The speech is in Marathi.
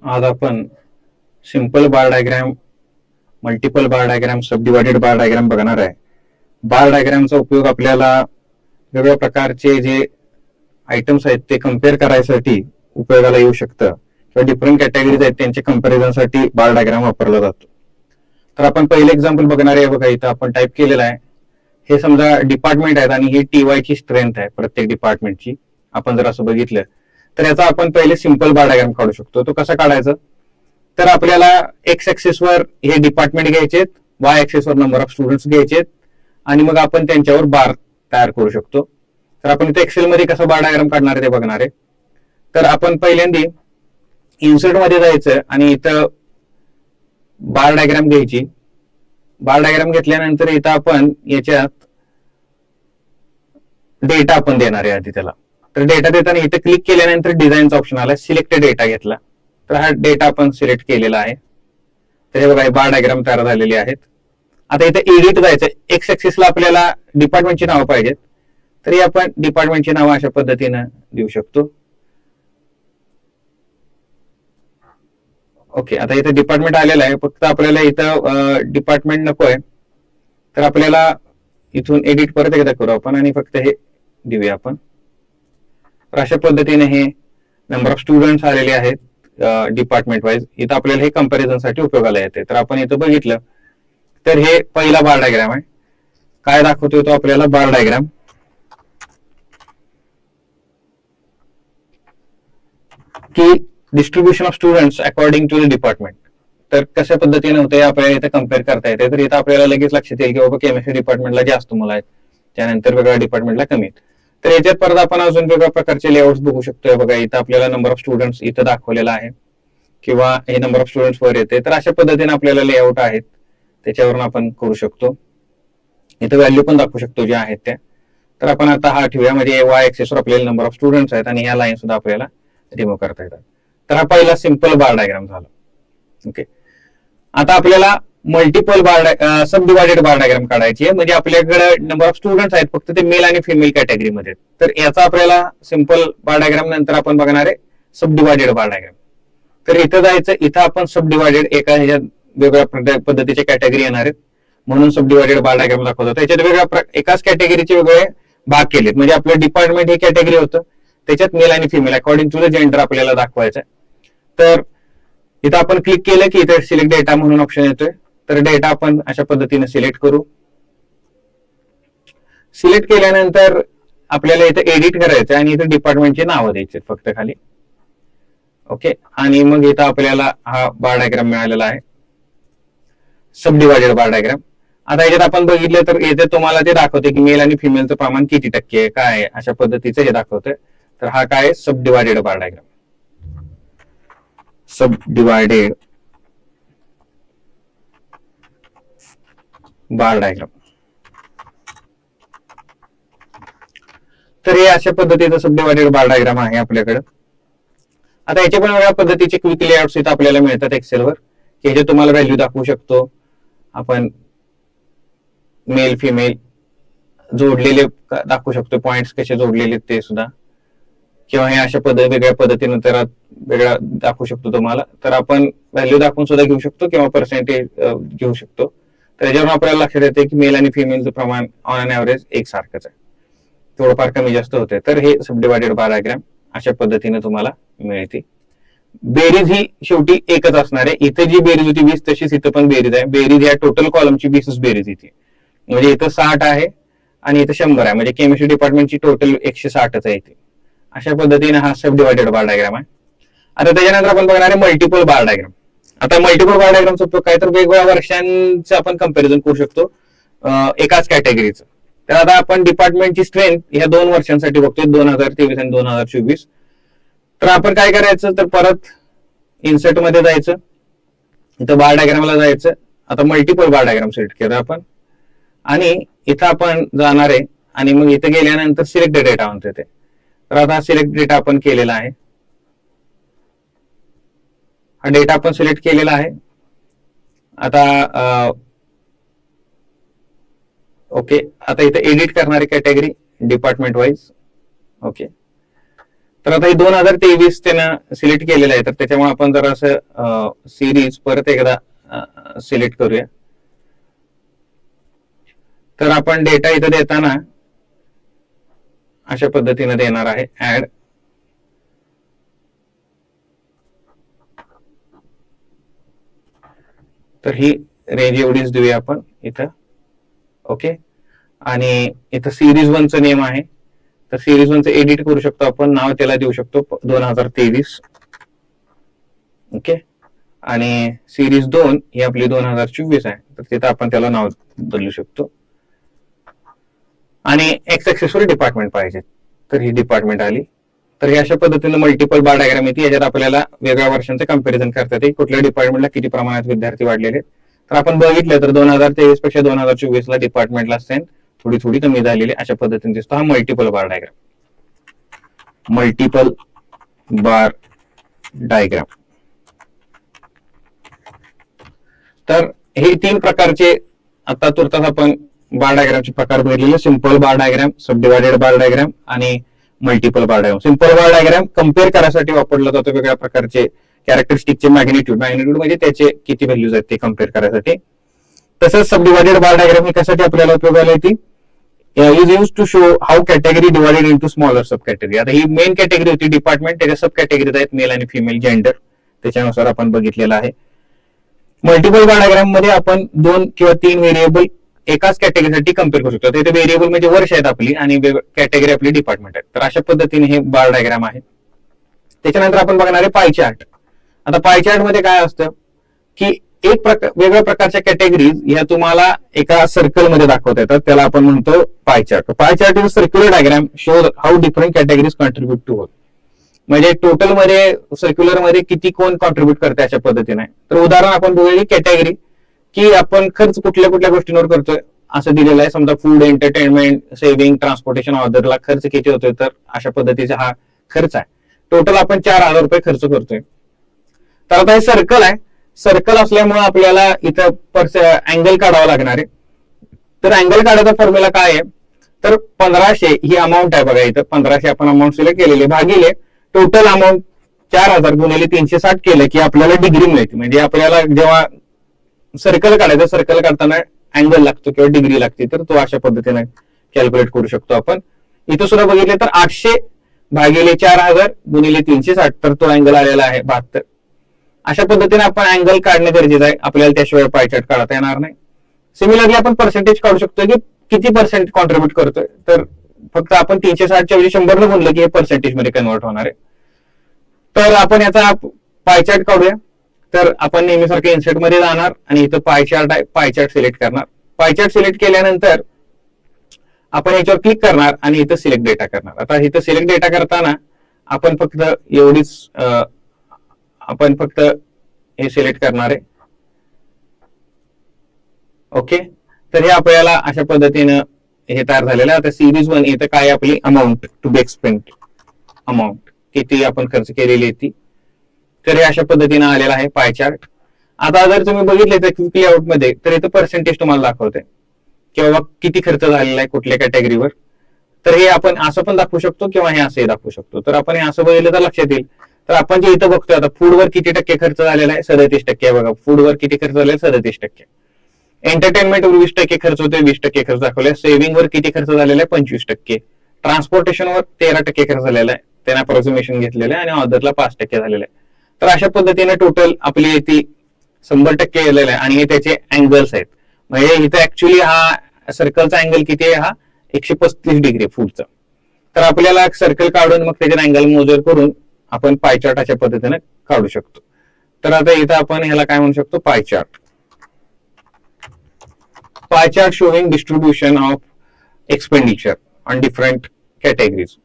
आज आपण simple bar diagram, multiple bar diagram, सब डिवाइडेड बार डायग्राम बघणार आहे. बार डायग्रामचा उपयोग आपल्याला वेगवेगळ्या प्रकारचे जे आयटम्स आहेत ते कम्पेअर करायसाठी उपयोगाला येऊ शकतं किंवा डिफरंट कॅटेगरीज आहेत त्यांच्या कम्पॅरिझनसाठी बार डायग्राम वापरला जातो. तर आपण पहिले एक्झाम्पल बघणार आहे. बघा इथं आपण टाईप केलेलं आहे. हे समजा डिपार्टमेंट आहेत आणि ही TY ची स्ट्रेंथ आहे प्रत्येक डिपार्टमेंटची. आपण जर असं बघितलं तर याचा आपण पहिले सिंपल बार डायग्राम काढू शकतो. तो कसा काढायचा, तर आपल्याला एक्स ऍक्सिस वर हे डिपार्टमेंट घ्यायचे, वाय ऍक्सिस वर नंबर ऑफ स्टुडंट्स घ्यायचे आणि मग आपण त्यांच्यावर बार तयार करू शकतो. तर आपण इथे एक्सेल मध्ये कसं बार डायग्राम काढणार आहे ते बघणार आहे. तर आपण पहिल्यांदा इन्सर्ट मध्ये जायचं आणि इथं बार डायग्राम घ्यायची. बार डायग्राम घेतल्यानंतर इथं आपण याच्यात डेटा आपण देणार आहे आधी त्याला. तर डेटा देताना इथे क्लिक केल्यानंतर डिझाईनचा ऑप्शन आला, सिलेक्ट डेटा घेतला. तर हा डेटा आपण सिलेक्ट केलेला आहे. तर हे बघा बार डायग्राम तयार झालेले आहेत. आता इथे एडिट जायचं. एक्स ऍक्सिसला आपल्याला डिपार्टमेंटची नावं पाहिजेत, तरी आपण डिपार्टमेंटची नावं अशा पद्धतीनं देऊ शकतो. ओके, आता इथे डिपार्टमेंट आलेलं आहे. फक्त आपल्याला इथं डिपार्टमेंट नकोय, तर आपल्याला इथून एडिट परत एकदा करू आपण आणि फक्त हे देऊया आपण. तर अशा पद्धतीने हे नंबर ऑफ स्टुडंट्स आलेले आहेत डिपार्टमेंट वाईज. इथं आपल्याला हे कम्पॅरिझनसाठी उपयोगाला येते. तर आपण इथं बघितलं तर हे पहिला बार डायग्राम आहे. काय दाखवतोय तो आपल्याला बार डायग्राम की distribution of students according to the department. तर कशा पद्धतीने होते आपल्याला इथे कम्पेअर करता येते. तर इथं आपल्याला लगेच लक्षात येईल की बाबा केमिस्ट्री डिपार्टमेंटला जास्त मुलं आहेत, त्यानंतर वेगळ्या डिपार्टमेंटला कमी आहेत. तर याच्यात परत आपण अजून वेगळ्या प्रकारचे लेआउट्स बघू शकतोय. बघा इथं आपल्याला नंबर ऑफ स्टुडंट्स इथं दाखवलेला आहे किंवा हे नंबर ऑफ स्टुडंट्स वर येते. तर अशा पद्धतीने आपल्याला लेआउट आहेत, त्याच्यावरून आपण करू शकतो. इथं व्हॅल्यू पण दाखवू शकतो ज्या आहेत त्या. तर आपण आता हा ठेवूया, म्हणजे वाय ऍक्सिस वर आपल्याला नंबर ऑफ स्टुडंट्स आहेत आणि ह्या लाईन सुद्धा आपल्याला रिमूव्ह करता येतात. तर हा पहिला सिंपल बार डायग्राम झाला. ओके, आता आपल्याला मल्टिपल बार सब डिवायडेड बार डायग्राम काढायची आहे. म्हणजे आपल्याकडे नंबर ऑफ स्टुडंट्स आहेत फक्त ते मेल आणि फिमेल कॅटेगरीमध्ये. तर याचा आपल्याला सिंपल बार डायग्राम नंतर आपण बघणार आहे सब डिवायडेड बार डायग्राम. तर इथं जायचं, इथं आपण सब डिवायडेड एका ह्याच्यात वेगळ्या पद्धतीचे कॅटेगरी येणार आहेत म्हणून सब डिवायडेड बार डायग्राम दाखवतो. त्याच्यात वेगळ्या एकाच कॅटेगरीचे वेगळे भाग केलेत. म्हणजे आपलं डिपार्टमेंट हे कॅटेगरी होतं, त्याच्यात मेल आणि female according to the gender आपल्याला दाखवायचं. तर इथं आपण क्लिक केलं की इथे सिलेक्ट डेटा म्हणून ऑप्शन येतोय. तर डेटा आपण अशा पद्धतीने सिलेक्ट करू. सिलेक्ट केल्यानंतर आपल्याला इथे एडिट करायचं आणि इथे डिपार्टमेंटची नावं द्यायची फक्त खाली. ओके, आणि मग इथं आपल्याला हा बार डायग्राम मिळालेला आहे, सब डिवायडेड बार डायग्राम. आता याच्यात आपण बघितलं तर इथे तुम्हाला ते दाखवते की मेल आणि फिमेलचं प्रमाण किती टक्के आहे, काय आहे, अशा पद्धतीचं हे दाखवतंय. तर हा काय सब divided bar diagram, sub divided bar diagram. तर हे अशा पद्धतीचं सब डिवायडेड बार डायग्राम आहे आपल्याकडे. आता याचे पण वेगळ्या पद्धतीचे क्विक लेआउट्स इथं आपल्याला मिळतात एक्सेलवर, की जे तुम्हाला व्हॅल्यू दाखवू शकतो आपण. मेल फिमेल जोडलेले दाखवू शकतो, पॉइंट्स कसे जोडलेले ते सुद्धा, किंवा हे अशा वेगळ्या पद्धतीने तर वेगळा दाखवू शकतो तुम्हाला. तर आपण व्हॅल्यू दाखवून सुद्धा घेऊ शकतो किंवा पर्सेंटेज घेऊ शकतो. तर याच्यावरून आपल्याला लक्षात येते की मेल आणि फिमेलचं प्रमाण ऑन अन ऍव्हरेज एकसारखंच आहे, थोडंफार कमी जास्त होते. तर हे सब डिवायडेड बार डायग्राम अशा पद्धतीने तुम्हाला मिळते. बेरीज ही शेवटी एकच असणार आहे. इथे जी बेरीज होती 20 तशीच इथं पण बेरीज आहे. बेरीज या टोटल कॉलमची 20 बेरीज इथे, म्हणजे इथं 60 आहे आणि इथं 100 आहे. म्हणजे केमिस्ट्री डिपार्टमेंटची टोटल 160च आहे इथे. अशा पद्धतीने हा सब डिवायडेड बार डायग्राम आहे. आता त्याच्यानंतर आपण बघणार आहे मल्टिपल बार डायग्राम. आता मल्टिपल बार डायग्रामचा उपयोग काय, तर वेगवेगळ्या वर्षांचं आपण कम्पॅरिझन करू शकतो एकाच कॅटेगरीचं. तर आता आपण डिपार्टमेंटची स्ट्रेंथ ह्या 2 वर्षांसाठी बघतोय, 2023 आणि 2024. तर आपण काय करायचं, तर परत इन्सर्ट मध्ये जायचं, इथं बार डायग्रामला जायचं. आता मल्टिपल बार डायग्राम सिलेक्ट केलं आपण आणि इथं आपण जाणार आहे आणि मग इथं गेल्यानंतर सिलेक्ट डेटा म्हणते ते. तर आता सिलेक्ट डेटा आपण केलेला आहे. हा डेटा आपण सिलेक्ट केलेला आहे. आता ओके, आता इथे एडिट करणारी कॅटेगरी डिपार्टमेंट वाईज. ओके, तर आता हे 2023 त्यानं सिलेक्ट केलेलं आहे, तर त्याच्यामुळे आपण जरा असं सिरीज परत एकदा सिलेक्ट करूया. तर आपण डेटा इथं देताना अशा पद्धतीने देणार आहे ऍड. तर ही रेंज एवढीच देऊया आपण इथं. ओके. आणि इथं सिरीज 1चं नेम आहे, तर सिरीज 1चं एडिट करू शकतो आपण, नाव त्याला देऊ शकतो 2023. ओके. आणि सिरीज 2 ही आपली 2024 आहे, तर तिथं आपण त्याला नाव बदलू शकतो. आणि एक्स ऍक्सिसवर डिपार्टमेंट पाहिजे, तर ही डिपार्टमेंट आली. तर हे अशा पद्धतीने मल्टिपल बार डायग्राम येते, याच्यात आपल्याला वेगळ्या वर्षांचे कंपॅरिझन करता येते, कुठल्या डिपार्टमेंटला किती प्रमाणात विद्यार्थी वाढलेले. तर आपण बघितलं तर 2023 पेक्षा 2024 ला डिपार्टमेंटला स्ट्रेंथ थोडी थोडी कमी झालेली अशा पद्धतीने दिसतो हा multiple bar diagram. Multiple bar diagram. तर हे 3 प्रकारचे आता तुर्तास आपण बार डायग्रामचे प्रकार बघितलेले, simple bar diagram, sub divided bar diagram आणि multiple bar diagram. Simple bar diagram compare करायसाठी वापरला जातो, वेगळ्या प्रकारचे कॅरेक्टरिस्टिकचे मॅग्निट्यूड म्हणजे त्याचे किती व्हॅल्यूज आहेत ते कम्पेअर करायसाठी. तसंच सब डिवायडेड बार डायग्राम ही कशासाठी आपल्याला उपयोगाला येते, is use to show how category divided into smaller sub category. आता ही मेन कॅटेगरी होती डिपार्टमेंट, त्याच्या सब कॅटेगरीज आहेत मेल आणि फिमेल जेंडर, त्याच्यानुसार आपण बघितलेलं आहे. मल्टिपल बार डायग्राम मध्ये आपण 2 किंवा 3 व्हेरिएबल एकाच कॅटेगरीसाठी कम्पेअर करू शकतो. इथे व्हेरिएबल म्हणजे वर्ष आहेत आपली आणि कॅटेगरी आपली डिपार्टमेंट आहे. तर अशा पद्धतीने हे बार डायग्राम आहे. त्याच्यानंतर आपण बघणार आहे पाय चार्ट. आता पाय चार्ट मध्ये काय असतं की वेगळ्या प्रकारच्या कॅटेगरीज ह्या तुम्हाला एका सर्कल मध्ये दाखवता येतात, त्याला आपण म्हणतो pie chart. Pie chart is circular diagram show how different categories contribute to work. म्हणजे टोटल मध्ये सर्क्युलर मध्ये किती कोण कॉन्ट्रीब्युट करते अशा पद्धतीने. तर उदाहरण आपण बघूया कॅटेगरी की आपण खर्च कुठल्या कुठल्या गोष्टींवर करतोय असं दिलेलं आहे. समजा फूड, एंटरटेनमेंट, सेव्हिंग, ट्रान्सपोर्टेशन, ऑर्डरला खर्च किती होतोय, तर अशा पद्धतीचा हा खर्च आहे. टोटल आपण 4,000 रुपये खर्च करतोय. तर आता हे सर्कल आहे, सर्कल असल्यामुळे आपल्याला इथं अँगल काढावा लागणार आहे. तर अँगल काढायचा फॉर्म्युला काय आहे, तर 1500 ही अमाऊंट आहे बघा, इथं 1500 आपण अमाऊंट सिलेक्ट केलेली, भागिले टोटल अमाऊंट 4000 गुणिले 360 केलं की आपल्याला डिग्री मिळते. म्हणजे आपल्याला जेव्हा सर्कल काढायचं, सर्कल काढताना अँगल लागतो किंवा डिग्री लागते, तर तो अशा पद्धतीने कॅल्क्युलेट करू शकतो आपण. इथं सुद्धा बघितले तर 800 भागिले 4000 गुणिले 360, तर तो अँगल आलेला आहे 72. अशा पद्धतीने आपण अँगल काढणे गरजेचं आहे, आपल्याला त्याशिवाय पाय चार्ट काढता येणार नाही. सिमिलरली आपण पर्सेंटेज काढू शकतो की किती पर्सेंट कॉन्ट्रीब्युट करतोय, तर फक्त आपण 360 च्या ऐवजी 100 न बोललं की हे पर्सेंटेज मध्ये कन्वर्ट होणार आहे. तर आपण याचा पाय चार्ट काढूया. तर आपण नेहमीसारखे इन्सर्ट मध्ये जाणार आणि इथं पाय चार्ट आहे, पाय चार्ट सिलेक्ट करणार. पाय चार्ट सिलेक्ट केल्यानंतर आपण याच्यावर क्लिक करणार आणि इथं सिलेक्ट डेटा करणार. आता इथं सिलेक्ट डेटा करताना आपण फक्त एवढीच आपण फक्त हे सिलेक्ट करणार आहे. ओके. तर हे आपल्याला अशा पद्धतीनं हे तयार झालेलं आहे. आता सिरीज 1 इथं काय आपली amount to be expend, amount किती आपण खर्च केलेली आहे ती. तर हे अशा पद्धतीने आलेला आहे पाय चार्ट. आता जर तुम्ही बघितले तर क्विक लेआउट मध्ये तर इथं पर्सेंटेज तुम्हाला दाखवते किंवा किती खर्च झालेला आहे कुठल्या कॅटेगरीवर. तर हे आपण असं पण दाखवू शकतो किंवा हे असंही दाखवू शकतो. तर आपण हे असं बघितलं तर लक्षात येईल. तर आपण जे इथं बघतोय आता फूडवर किती टक्के खर्च झालेला आहे, 37% बघा. फूडवर किती खर्च झालेला आहे, 37%. एंटरटेनमेंटवर 20% खर्च होतोय, 20% खर्च दाखवलाय. सेव्हिंगवर किती खर्च झालेला आहे, 25%. ट्रान्सपोर्टेशनवर 13% खर्च झालेला आहे, त्याने अप्रॉक्सिमेशन घेतलेलं आहे. आणि ऑर्डरला 5% झालेलं आहे. तर अशा पद्धतीने टोटल आपली ती 100% गेलेलं आहे. आणि हे त्याचे अँगल्स आहेत. म्हणजे इथे ऍक्च्युली हा सर्कलचा अँगल किती आहे, हा 135 डिग्री फूडचा. तर आपल्याला सर्कल काढून मग त्याचे अँगल मोजर करून आपण पाय चार्ट अशा पद्धतीने काढू शकतो. तर आता इथं आपण ह्याला काय म्हणू शकतो, पाय chart. Pie chart showing distribution of expenditure on different categories.